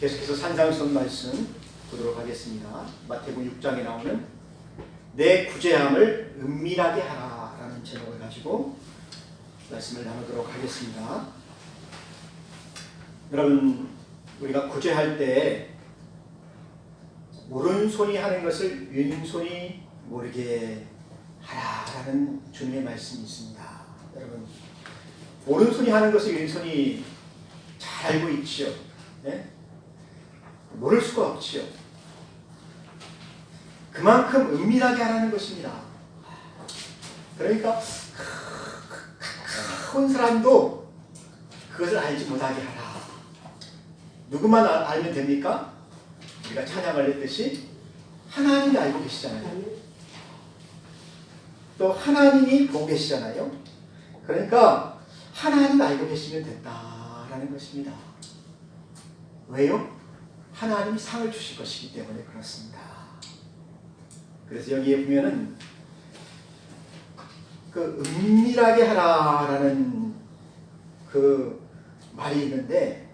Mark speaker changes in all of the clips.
Speaker 1: 계속해서 산상수훈 말씀 보도록 하겠습니다. 마태복음 6장에 나오는 내 구제함을 은밀하게 하라라는 제목을 가지고 말씀을 나누도록 하겠습니다. 여러분, 우리가 구제할 때 오른손이 하는 것을 왼손이 모르게 하라라는 주님의 말씀이 있습니다. 여러분, 오른손이 하는 것을 왼손이 잘 알고 있지요. 네? 모를 수가 없지요. 그만큼 은밀하게 하라는 것입니다. 그러니까 큰 사람도 그것을 알지 못하게 하라. 누구만 알면 됩니까? 우리가 찬양을 했듯이 하나님이 알고 계시잖아요. 또 하나님이 보고 계시잖아요. 그러니까 하나님 알고 계시면 된다라는 것입니다. 왜요? 하나님이 상을 주실 것이기 때문에 그렇습니다. 그래서 여기에 보면은 그 은밀하게 하라라는 그 말이 있는데,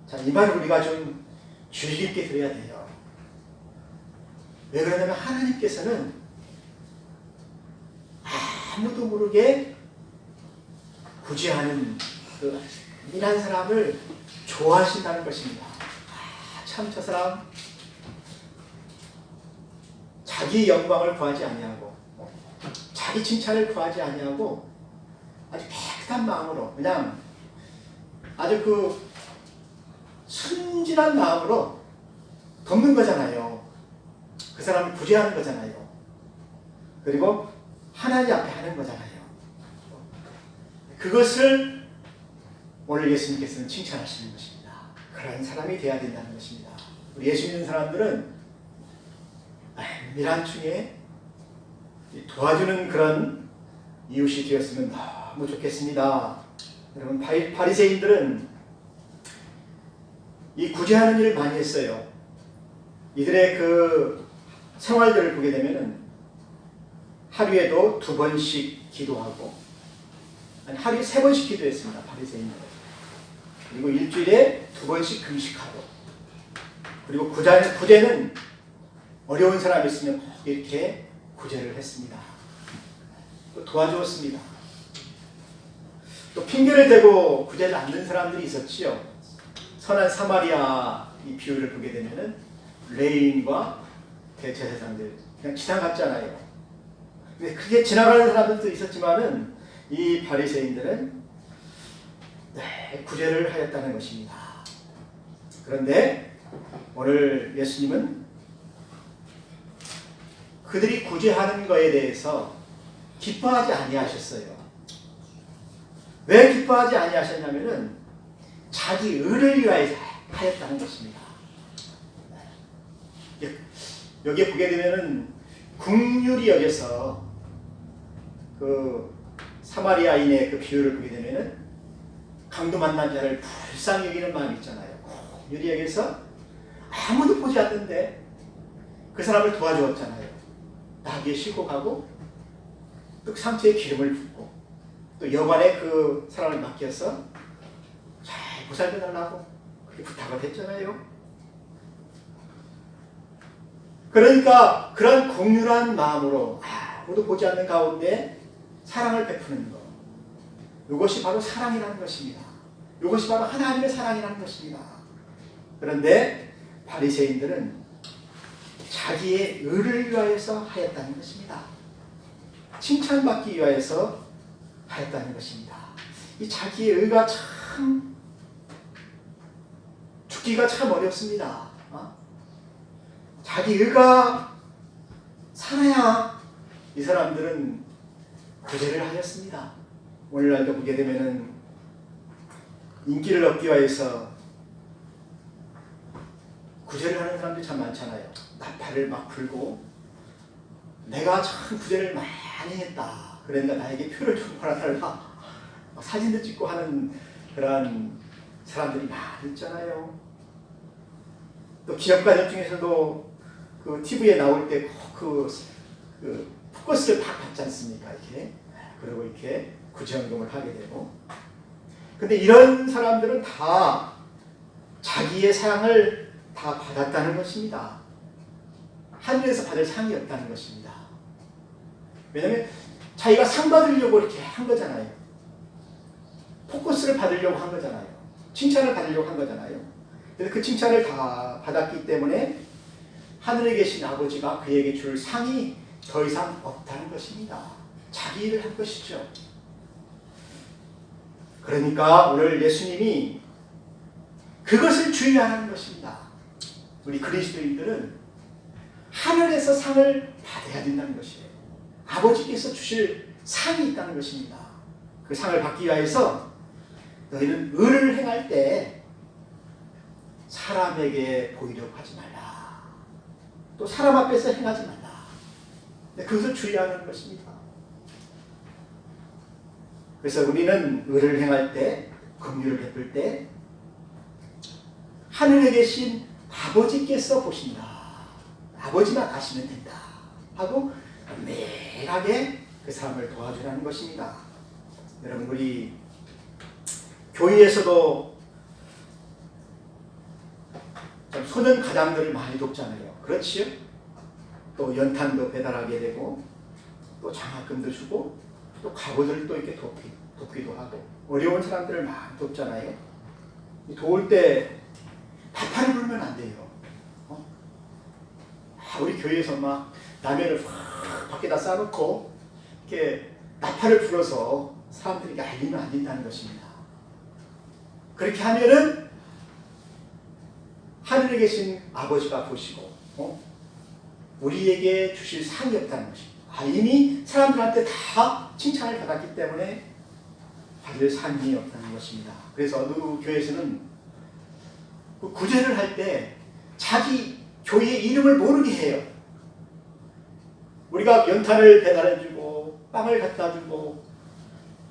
Speaker 1: 자, 이 말을 우리가 좀 주의 깊게 들어야 돼요. 왜 그러냐면 하나님께서는 아무도 모르게 구제하는 그 은밀한 사람을 좋아하신다는 것입니다. 참 저 사람 자기 영광을 구하지 아니하고 자기 칭찬을 구하지 아니하고 아주 깨끗한 마음으로 그냥 아주 그 순진한 마음으로 돕는 거잖아요. 그 사람을 구제하는 거잖아요. 그리고 하나님 앞에 하는 거잖아요. 그것을 오늘 예수님께서는 칭찬하시는 것입니다. 그런 사람이 되어야 된다는 것입니다. 우리 예수 믿는 사람들은 은밀한 중에 도와주는 그런 이웃이 되었으면 너무 좋겠습니다. 여러분, 바리새인들은 이 구제하는 일을 많이 했어요. 이들의 그 생활들을 보게 되면은 하루에도 2번씩 기도하고, 아니 하루에 3번씩 기도했습니다. 바리새인들은. 그리고 일주일에 2번씩 금식하고, 그리고 구제는 어려운 사람이 있으면 꼭 이렇게 구제를 했습니다. 또 도와주었습니다. 또 핑계를 대고 구제를 안 든 사람들이 있었지요. 선한 사마리아 이 비유를 보게 되면은 레인과 대제사장들 그냥 지나갔잖아요 근데 그게 지나가는 사람들도 있었지만은 이 바리새인들은 구제를 하였다는 것입니다. 그런데 오늘 예수님은 그들이 구제하는 것에 대해서 기뻐하지 아니하셨어요. 왜 기뻐하지 아니하셨냐면은 자기 의를 위하여 하였다는 것입니다. 여기에 보게 되면은 긍휼히 여겨서 그 사마리아인의 그 비유를 보게 되면은 강도 만난 자를 불쌍히 여기는 마음이 있잖아요. 긍휼히 여겨서 아무도 보지 않는데 그 사람을 도와주었잖아요. 나귀에 싣고 가고 또 상처에 기름을 붓고 또 여관에 그 사람을 맡겨서 잘 보살펴달라고 그렇게 부탁을 했잖아요. 그러니까 그런 긍휼한 마음으로 아무도 보지 않는 가운데 사랑을 베푸는 것, 이것이 바로 사랑이라는 것입니다. 이것이 바로 하나님의 사랑이라는 것입니다. 그런데 바리새인들은 자기의 의를 위하여서 하였다는 것입니다. 칭찬받기 위하여서 하였다는 것입니다. 이 자기의 의가 참 죽기가 참 어렵습니다. 자기 의가 살아야 이 사람들은 구제를 하였습니다. 오늘날도 보게 되면은 인기를 얻기 위해서 구제를 하는 사람들이 참 많잖아요. 나팔을 막 불고 내가 참 구제를 많이 했다. 그러니까 나에게 표를 좀 벌어달라. 사진도 찍고 하는 그런 사람들이 많이 있잖아요. 또 기업가들 중에서도 그 TV에 나올 때 그 포커스를 팍 받지 않습니까? 이렇게. 그리고 이렇게 구제헌금을 하게 되고. 근데 이런 사람들은 다 자기의 사랑을 다 받았다는 것입니다. 하늘에서 받을 상이 없다는 것입니다. 왜냐하면 자기가 상 받으려고 이렇게 한 거잖아요. 포커스를 받으려고 한 거잖아요. 칭찬을 받으려고 한 거잖아요. 그래서 그 칭찬을 다 받았기 때문에 하늘에 계신 아버지가 그에게 줄 상이 더 이상 없다는 것입니다. 자기 일을 한 것이죠. 그러니까 오늘 예수님이 그것을 주의하라는 것입니다. 우리 그리스도인들은 하늘에서 상을 받아야 된다는 것이에요. 아버지께서 주실 상이 있다는 것입니다. 그 상을 받기 위해서 너희는 의를 행할 때 사람에게 보이려고 하지 말라. 또 사람 앞에서 행하지 말라. 그것을 주의하는 것입니다. 그래서 우리는 의를 행할 때, 긍휼을 베풀 때 하늘에 계신 아버지께서 보신다. 아버지만 아시면 된다. 하고 매일하게 그 사람을 도와주라는 것입니다. 여러분, 우리 교회에서도 소년 가장들을 많이 돕잖아요. 그렇지요? 또 연탄도 배달하게 되고 또 장학금도 주고 또 가구들을 또 이렇게 돕기도 하고 어려운 사람들을 많이 돕잖아요. 도울 때 나팔을 불면 안 돼요. 우리 교회에서 막 라면을 확 밖에다 싸놓고 이렇게 나팔을 불어서 사람들에게 알리면 안 된다는 것입니다. 그렇게 하면은 하늘에 계신 아버지가 보시고 우리에게 주실 상이 없다는 것입니다. 이미 사람들한테 다 칭찬을 받았기 때문에 받을 상이 없다는 것입니다. 그래서 어느 교회에서는 구제를 할 때 자기 교회 이름을 모르게 해요. 우리가 연탄을 배달해주고 빵을 갖다주고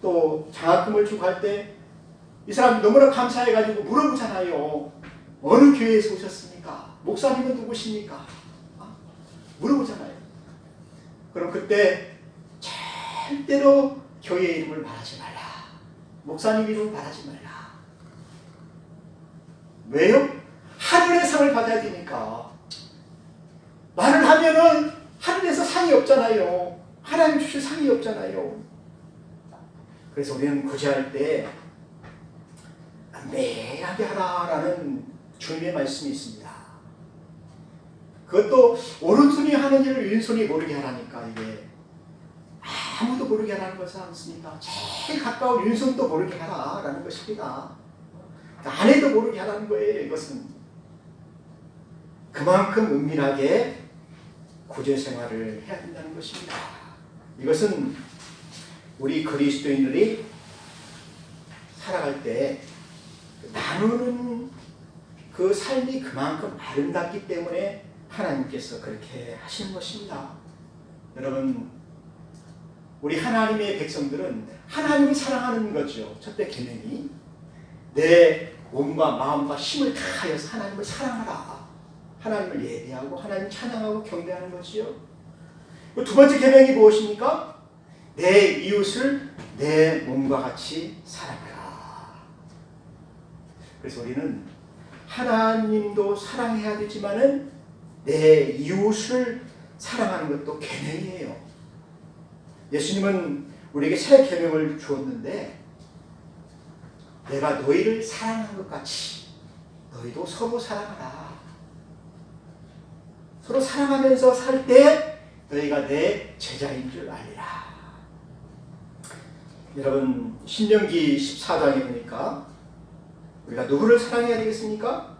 Speaker 1: 또 장학금을 주고 할 때 이 사람 너무나 감사해가지고 물어보잖아요. 어느 교회에서 오셨습니까? 목사님은 누구십니까? 물어보잖아요. 그럼 그때 절대로 교회 이름을 말하지 말라. 목사님 이름을 말하지 말라. 왜요? 하늘의 상을 받아야 되니까. 말을 하면은 하늘에서 상이 없잖아요. 하나님 주실 상이 없잖아요. 그래서 우리는 구제할 때 매일하게 하라라는 주님의 말씀이 있습니다. 그것도 오른손이 하는 일을 왼손이 모르게 하라니까. 이게 아무도 모르게 하라는 것이 않습니까? 제일 가까운 왼손도 모르게 하라라는 것입니다. 아내도 모르게 하라는 거예요. 이것은 그만큼 은밀하게 구제 생활을 해야 된다는 것입니다. 이것은 우리 그리스도인들이 살아갈 때 나누는 그 삶이 그만큼 아름답기 때문에 하나님께서 그렇게 하시는 것입니다. 여러분, 우리 하나님의 백성들은 하나님을 사랑하는 거죠. 첫째 계명이 내 몸과 마음과 힘을 다하여서 하나님을 사랑하라. 하나님을 예배하고 하나님 찬양하고 경배하는 것이요. 두 번째 계명이 무엇입니까? 내 이웃을 내 몸과 같이 사랑하라. 그래서 우리는 하나님도 사랑해야 되지만은 내 이웃을 사랑하는 것도 계명이에요. 예수님은 우리에게 새 계명을 주었는데 내가 너희를 사랑한 것 같이 너희도 서로 사랑하라. 서로 사랑하면서 살 때 너희가 내 제자인 줄 알리라. 여러분, 신명기 14장에 보니까 우리가 누구를 사랑해야 되겠습니까?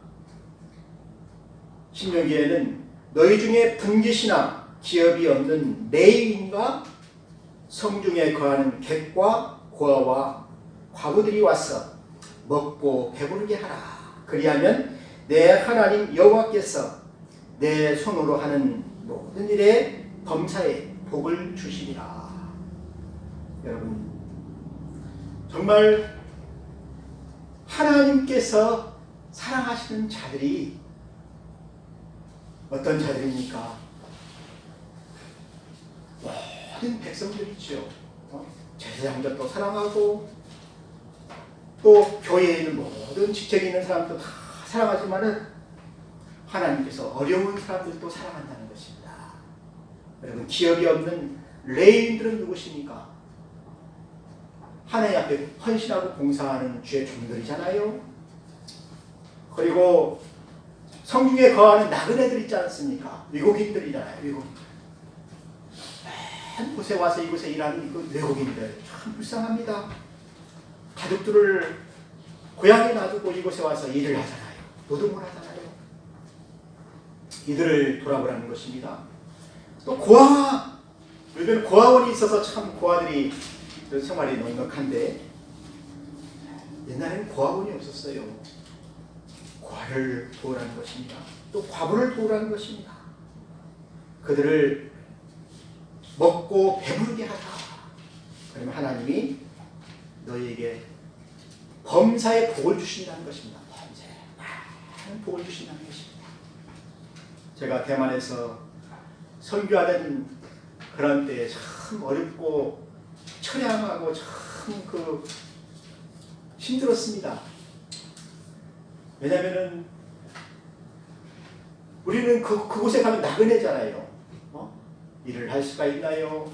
Speaker 1: 신명기에는 너희 중에 분깃이나 기업이 없는 레위인과 성중에 거하는 객과 고아와 과부들이 와서 먹고 배부르게 하라. 그리하면 내 하나님 여호와께서 내 손으로 하는 모든 일에 범사에 복을 주시리라. 여러분, 정말 하나님께서 사랑하시는 자들이 어떤 자들입니까? 모든 백성들이죠. 제사장들도 사랑하고 또 교회에 있는 모든 직책이 있는 사람도 다 사랑하지만은 하나님께서 어려운 사람들도 사랑한다는 것입니다. 여러분, 기업이 없는 레인들은 누구십니까? 하나님 앞에 헌신하고 봉사하는 주의 종들이잖아요. 그리고 성중에 거하는 나그네들 있지 않습니까? 외국인들이잖아요. 외국인. 한 곳에 와서 이곳에 일하는 그 외국인들 참 불쌍합니다. 가족들을 고향에 놔두고 이곳에 와서 일을 하잖아요. 노동을 하잖아요. 이들을 돌아보라는 것입니다. 또 고아, 요즘 고아원이 있어서 참 고아들이 생활이 넉넉한데 옛날에는 고아원이 없었어요. 고아를 도우라는 것입니다. 또 과부를 도우라는 것입니다. 그들을 먹고 배부르게 하라. 그러면 하나님이 너희에게 범사에 복을 주신다는 것입니다. 범사에 많은 복을 주신다는 것입니다. 제가 대만에서 선교하던 그런 때에 참 어렵고 처량하고 참 힘들었습니다. 왜냐면은 우리는 그곳에 가면 나그네잖아요. 일을 할 수가 있나요?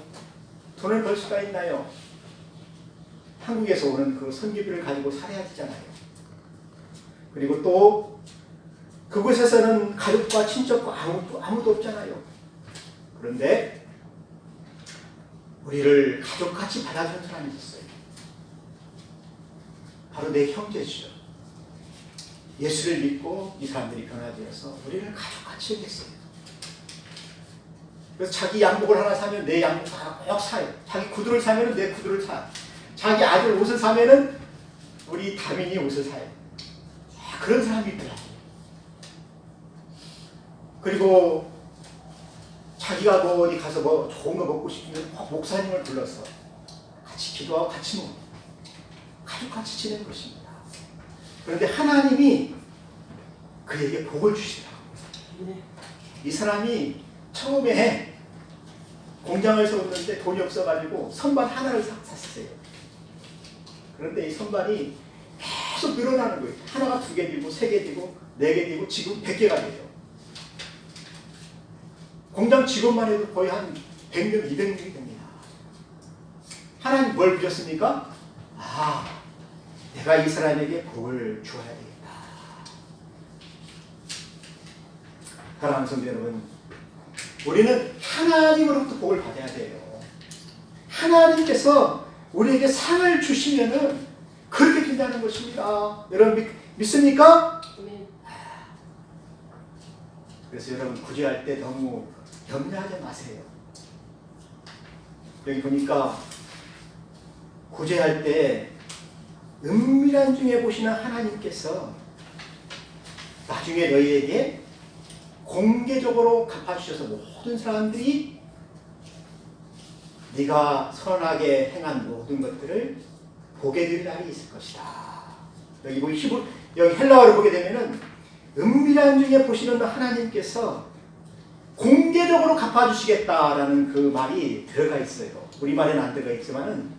Speaker 1: 돈을 벌 수가 있나요? 한국에서 오는 그 선교비를 가지고 살아야 되잖아요. 그리고 또 그곳에서는 가족과 친척과 아무도 없잖아요. 그런데 우리를 가족같이 받아주는 사람이 있었어요. 바로 내 형제죠. 예수를 믿고 이 사람들이 변화되어서 우리를 가족같이 여겼어요. 그래서 자기 양복을 하나 사면 내 양복 하나 꼭 사요. 자기 구두를 사면 내 구두를 사요. 자기 아들 옷을 사면 우리 다민이 옷을 사요. 그런 사람이 있더라고요. 그리고 자기가 어디 가서 좋은 거 먹고 싶으면 꼭 목사님을 불러서 같이 기도하고 같이 먹고 가족같이 지내는 것입니다. 그런데 하나님이 그에게 복을 주시더라고요. 이 사람이 처음에 공장을 세웠는데 돈이 없어가지고 선반 하나를 샀어요. 그런데 이 선반이 계속 늘어나는 거예요. 하나가 2개 되고 3개 되고 4개 되고 지금 100개가 돼요. 공장 직원만 해도 거의 한 100명, 200명이 됩니다. 하나님 뭘 주셨습니까? 내가 이 사람에게 복을 주어야 되겠다. 사랑하는 성도 여러분, 우리는 하나님으로부터 복을 받아야 돼요. 하나님께서 우리에게 상을 주시면은 그렇게 된다는 것입니다. 여러분 믿습니까? 그래서 여러분 구제할 때 너무 염려하지 마세요. 여기 보니까 구제할 때 은밀한 중에 보시는 하나님께서 나중에 너희에게 공개적으로 갚아주셔서 모든 사람들이 네가 선하게 행한 모든 것들을 보게 될 날이 있을 것이다. 여기 여기 헬라어를 보게 되면은 은밀한 중에 보시는 하나님께서 공개적으로 갚아주시겠다라는 그 말이 들어가 있어요. 우리말에는 안 들어가 있지만은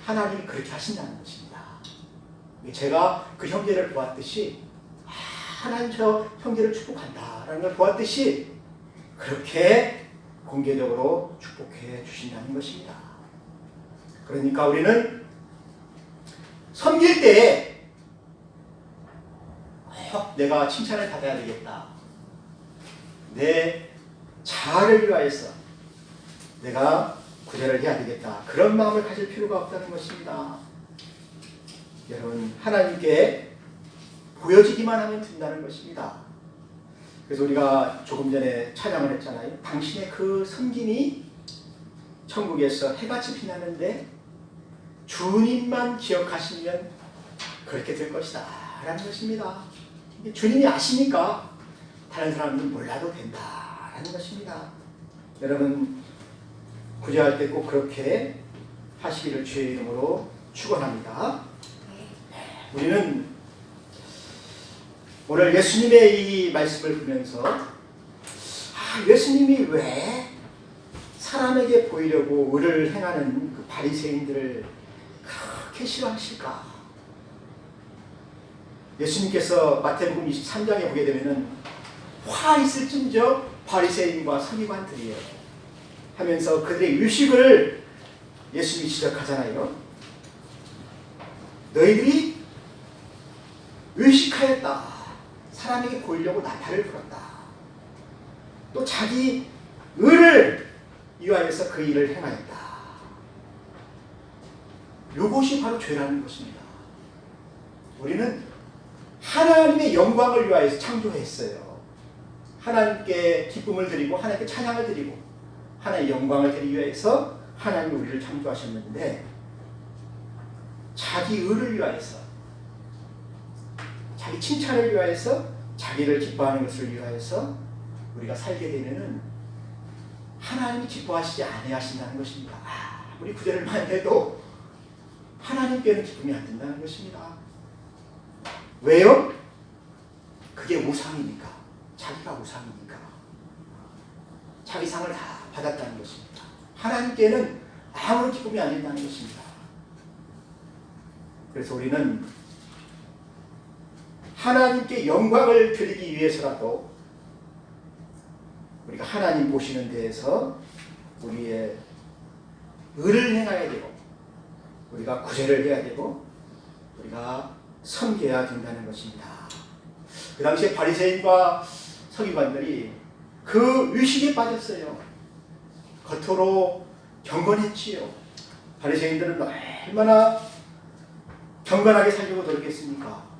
Speaker 1: 하나님이 그렇게 하신다는 것입니다. 제가 그 형제를 보았듯이 하나님 저 형제를 축복한다라는 걸 보았듯이 그렇게 공개적으로 축복해 주신다는 것입니다. 그러니까 우리는 섬길 때에 내가 칭찬을 받아야 되겠다. 내 자아를 위하여서 내가 구제를 해야 되겠다. 그런 마음을 가질 필요가 없다는 것입니다. 여러분, 하나님께 보여지기만 하면 된다는 것입니다. 그래서 우리가 조금 전에 찬양을 했잖아요. 당신의 그 섬김이 천국에서 해같이 빛나는데 주님만 기억하시면 그렇게 될 것이다 라는 것입니다. 주님이 아시니까 다른 사람은 몰라도 된다라는 것입니다. 여러분, 구제할 때 꼭 그렇게 하시기를 주의 이름으로 축원합니다. 우리는 오늘 예수님의 이 말씀을 보면서 예수님이 왜 사람에게 보이려고 의를 행하는 그 바리새인들을 그렇게 싫어하실까? 예수님께서 마태복음 23장에 보게 되면은 화 있을진저 바리새인과 서기관들이에요. 하면서 그들의 의식을 예수님이 지적하잖아요. 너희들이 의식하였다. 사람에게 보이려고 나팔을 불었다. 또 자기 의를 위하여서 그 일을 행하였다. 이것이 바로 죄라는 것입니다. 우리는 하나님의 영광을 위하여서 창조했어요. 하나님께 기쁨을 드리고 하나님께 찬양을 드리고 하나님의 영광을 드리기 위해서 하나님이 우리를 창조하셨는데 자기 의를 위하여서 자기 칭찬을 위하여서 자기를 기뻐하는 것을 위하여서 우리가 살게 되면은 하나님이 기뻐하시지 아니하신다는 것입니다. 아무리 구절을 많이 해도 하나님께는 기쁨이 안 된다는 것입니다. 왜요? 그게 우상이니까. 자기가 우상이니까. 자기 상을 다 받았다는 것입니다. 하나님께는 아무런 기쁨이 안 된다는 것입니다. 그래서 우리는 하나님께 영광을 드리기 위해서라도 우리가 하나님 보시는 데에서 우리의 의를 행해야 되고 우리가 구제를 해야 되고 우리가 섬겨야 된다는 것입니다. 그 당시에 바리새인과 서기관들이 그 의식에 빠졌어요. 겉으로 경건했지요. 바리새인들은 얼마나 경건하게 살려고 노력했습니까?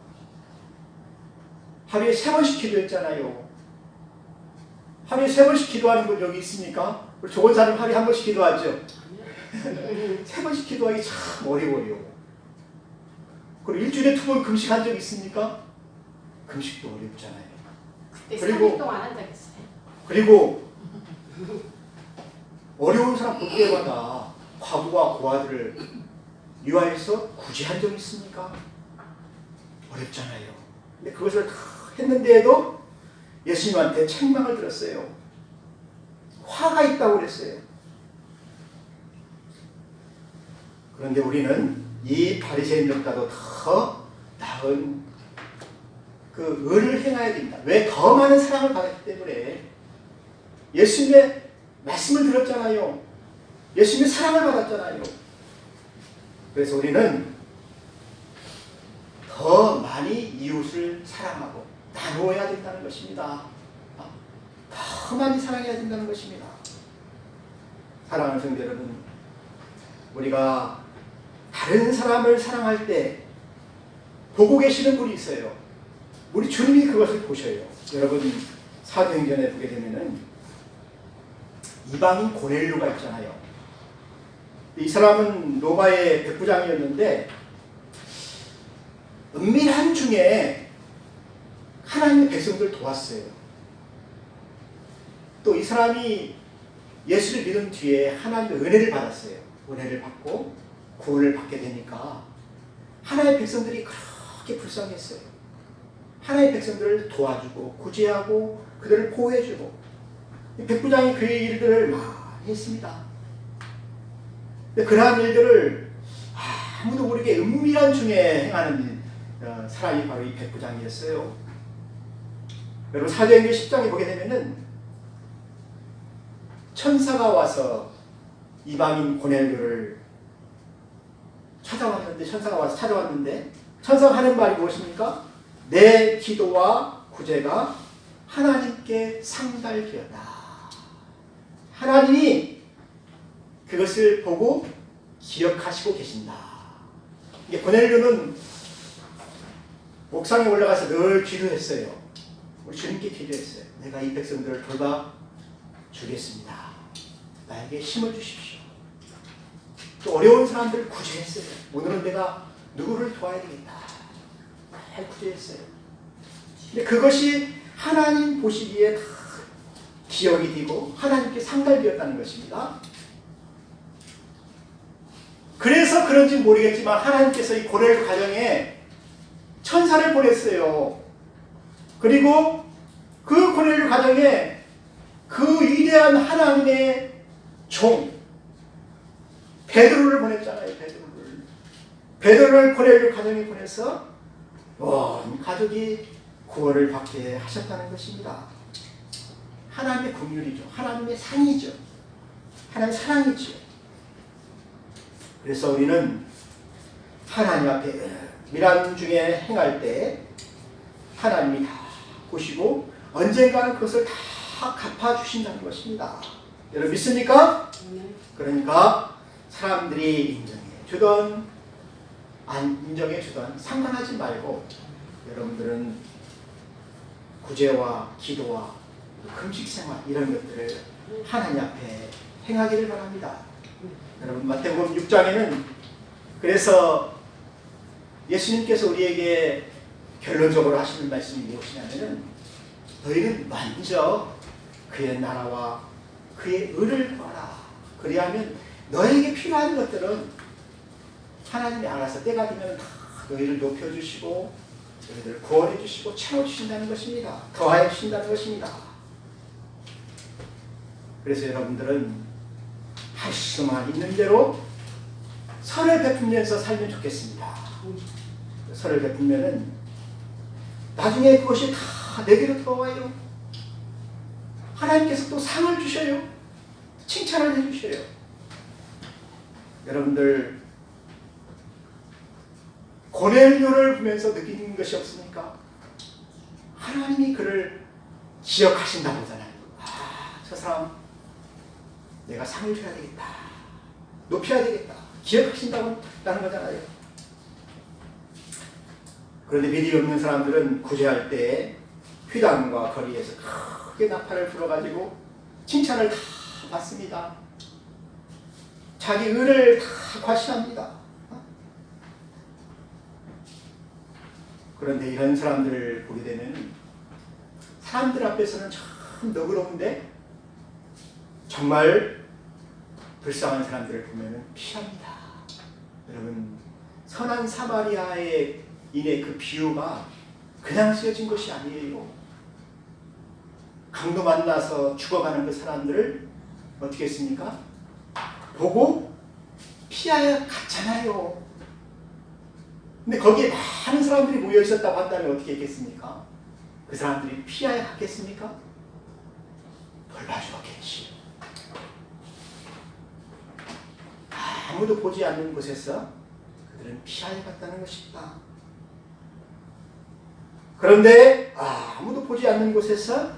Speaker 1: 하루에 3번씩 기도했잖아요. 하루에 3번씩 기도하는 분 여기 있습니까? 우리 좋은 사람 하루에 1번씩 기도하죠. 3번씩 기도하기 참 어려워요. 그리고 일주일에 2번 금식한 적 있습니까? 금식도 어렵잖아요.
Speaker 2: 그때 3일 동안 한 적 있어요.
Speaker 1: 그리고 어려운 사람 볼 때마다 과부와 고아들을 위하여서 구제한 적 있습니까? 어렵잖아요. 근데 그것을 다 했는데도 예수님한테 책망을 들었어요. 화가 있다고 그랬어요. 그런데 우리는 이 바리새인들보다도 더 나은 그 의를 행해야 된다. 왜? 더 많은 사랑을 받았기 때문에. 예수님의 말씀을 들었잖아요. 예수님의 사랑을 받았잖아요. 그래서 우리는 더 많이 이웃을 사랑하고 나누어야 된다는 것입니다. 더 많이 사랑해야 된다는 것입니다. 사랑하는 성도 여러분, 우리가 다른 사람을 사랑할 때 보고 계시는 분이 있어요. 우리 주님이 그것을 보셔요. 여러분 사도행전에 보게 되면은 이방인 고넬료가 있잖아요. 이 사람은 로마의 백부장이었는데 은밀한 중에 하나님의 백성들을 도왔어요. 또 이 사람이 예수를 믿은 뒤에 하나님의 은혜를 받았어요. 은혜를 받고 구원을 받게 되니까 하나님의 백성들이 그렇게 불쌍했어요. 하나님의 백성들을 도와주고 구제하고 그들을 보호해주고 백부장이 그의 일들을 많이 했습니다. 그러한 일들을 아무도 모르게 은밀한 중에 행하는 사람이 바로 이 백부장이었어요. 여러분 사도행전 10장에 보게 되면은 천사가 와서 이방인 고넬료를 찾아왔는데 천사가 하는 말이 무엇입니까? 내 기도와 구제가 하나님께 상달되었다. 하나님이 그것을 보고 기억하시고 계신다. 이게 고넬료는 옥상에 올라가서 늘 기도했어요. 우리 주님께 기도했어요. 내가 이 백성들을 돌봐 주겠습니다. 나에게 힘을 주십시오. 또 어려운 사람들을 구제했어요. 오늘은 내가 누구를 도와야 되겠다. 잘 구제했어요. 근데 그것이 하나님 보시기에 다 기억이 되고 하나님께 상달되었다는 것입니다. 그래서 그런지 모르겠지만 하나님께서 이 고넬료 가정에 천사를 보냈어요. 그리고 그 고넬료 가정에 그 위대한 하나님의 종 베드로를 보냈잖아요. 베드로를 고넬료 가정에 보내서 온 가족이 구원을 받게 하셨다는 것입니다. 하나님의 긍휼이죠. 하나님의 상이죠. 하나님의 사랑이죠. 그래서 우리는 하나님 앞에 미란 중에 행할 때 하나님이 다 보시고 언젠가는 그것을 다 갚아주신다는 것입니다. 여러분 믿습니까? 그러니까 사람들이 인정해 주던 안 인정해 주던 상관하지 말고 여러분들은 구제와 기도와 금식생활 이런 것들을 하나님 앞에 행하기를 바랍니다. 여러분 마태복음 6장에는 그래서 예수님께서 우리에게 결론적으로 하시는 말씀이 무엇이냐면은 너희는 먼저 그의 나라와 그의 의를 구하라. 그리하면 너에게 필요한 것들은 하나님이 알아서 때가 되면 다 너희를 높여주시고 너희를 구원해 주시고 채워주신다는 것입니다. 더하여 주신다는 것입니다. 그래서 여러분들은 할 수만 있는 대로 선을 베풀면서 살면 좋겠습니다. 선을 베풀면은 나중에 그것이 다 내게로 들어와요. 하나님께서 또 상을 주셔요. 칭찬을 해주셔요. 여러분들 고넬료를 보면서 느끼는 것이 없습니까? 하나님이 그를 기억하신다고 하잖아요. 저 사람 내가 상을 줘야 되겠다. 높여야 되겠다. 기억하신다고 하는 거잖아요. 그런데 믿음이 없는 사람들은 구제할 때 휘당과 거리에서 크게 나팔을 불어가지고 칭찬을 다 받습니다. 자기 의를 다 과시합니다. 그런데 이런 사람들을 보게 되면 사람들 앞에서는 참 너그러운데 정말 불쌍한 사람들을 보면 피합니다. 여러분 선한 사마리아의 인의 그 비유가 그냥 쓰여진 것이 아니에요. 강도 만나서 죽어가는 그 사람들을 어떻게 했습니까? 보고 피하여 갔잖아요. 근데 거기에 많은 사람들이 모여 있었다고 한다면 어떻게 했겠습니까? 그 사람들이 피하여 갔겠습니까? 돌봐주었겠지. 아무도 보지 않는 곳에서 그들은 피하여 갔다는 것입니다. 그런데 아무도 보지 않는 곳에서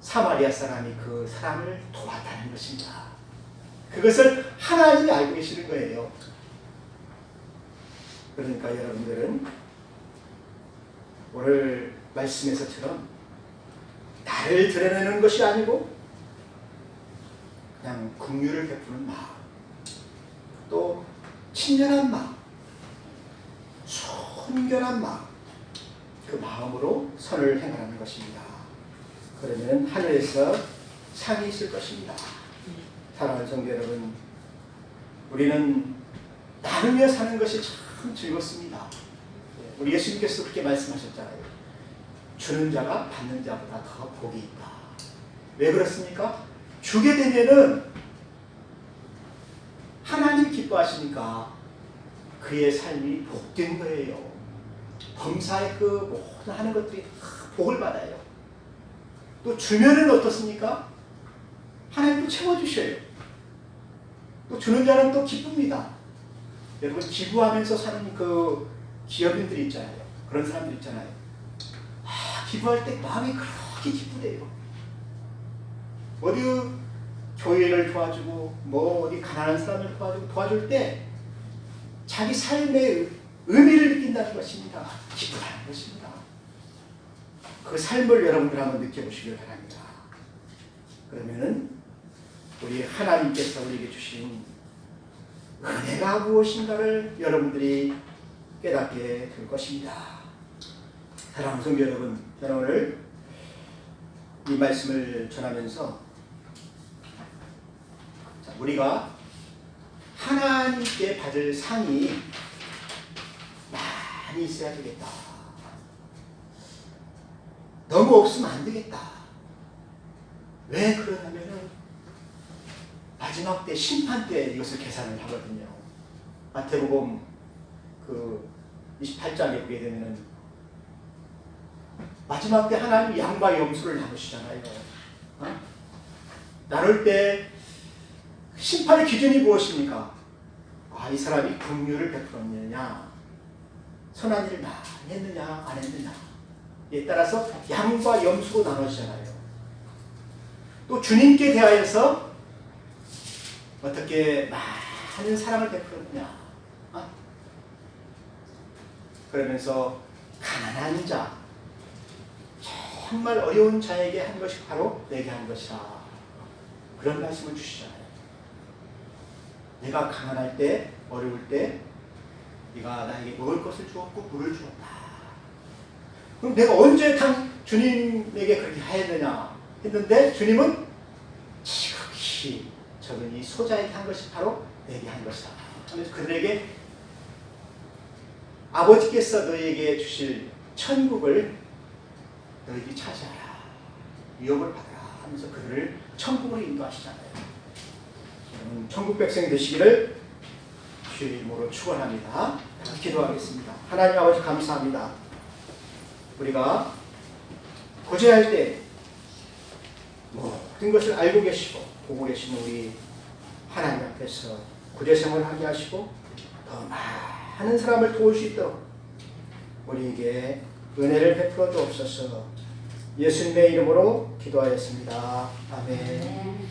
Speaker 1: 사마리아 사람이 그 사람을 도왔다는 것입니다. 그것을 하나님이 알고 계시는 거예요. 그러니까 여러분들은 오늘 말씀에서처럼 나를 드러내는 것이 아니고 그냥 긍휼을 베푸는 마음, 또 친절한 마음, 순결한 마음, 그 마음으로 선을 행하는 것입니다. 그러면 하늘에서 상이 있을 것입니다. 사랑하는 성도 여러분, 우리는 나누며 사는 것이 참 즐겁습니다. 우리 예수님께서 그렇게 말씀하셨잖아요. 주는 자가 받는 자보다 더 복이 있다. 왜 그렇습니까? 주게 되면은 하나님 기뻐하시니까 그의 삶이 복된 거예요. 범사의 그 모든 하는 것들이 다 복을 받아요. 또 주면은 어떻습니까? 하나님도 채워주셔요. 또 주는 자는 또 기쁩니다. 여러분 기부하면서 사는 그 기업인들이 있잖아요. 그런 사람들 있잖아요. 기부할 때 마음이 그렇게 기쁘대요. 어디 교회를 도와주고 뭐 어디 가난한 사람을 도와줄 때 자기 삶의 의미를 느낀다는 것입니다. 기쁘다는 것입니다. 그 삶을 여러분들 한번 느껴보시길 바랍니다. 그러면은 우리 하나님께서 우리에게 주신 은혜가 무엇인가를 여러분들이 깨닫게 될 것입니다. 사랑하는 성도 여러분, 저는 오늘 이 말씀을 전하면서 우리가 하나님께 받을 상이 많이 있어야 되겠다. 너무 없으면 안 되겠다. 왜 그러냐면은 마지막 때 심판 때 이것을 계산을 하거든요. 마태복음 그 28장에 보게 되면은 마지막 때 하나님 양과 염소를 나누시잖아요. 나눌 때 심판의 기준이 무엇입니까? 이 사람이 긍휼을 베풀었느냐, 선한 일을 많이 했느냐, 안 했느냐에 따라서 양과 염수로 나눠지잖아요. 또 주님께 대하여서 어떻게 많은 사랑을 베풀었느냐, 그러면서 가난한 자, 정말 어려운 자에게 한 것이 바로 내게 한 것이다, 그런 말씀을 주시잖아요. 내가 가난할 때, 어려울 때 네가 나에게 먹을 것을 주었고 물을 주었다. 그럼 내가 언제 주님에게 그렇게 하였느냐 했는데, 주님은 지극히 적은 이 소자에게 한 것이 바로 내게 한 것이다. 그래서 그들에게 아버지께서 너희에게 주실 천국을 너희들이 차지하라, 유업을 받아라 하면서 그들을 천국으로 인도하시잖아요. 천국 백성이 되시기를 주의 이름으로 축원합니다. 기도하겠습니다. 하나님 아버지 감사합니다. 우리가 구제할 때 모든 것을 알고 계시고 보고 계시는 우리 하나님 앞에서 구제생활을 하게 하시고 더 많은 사람을 도울 수 있도록 우리에게 은혜를 베풀어 주옵소서. 예수님의 이름으로 기도하였습니다. 아멘.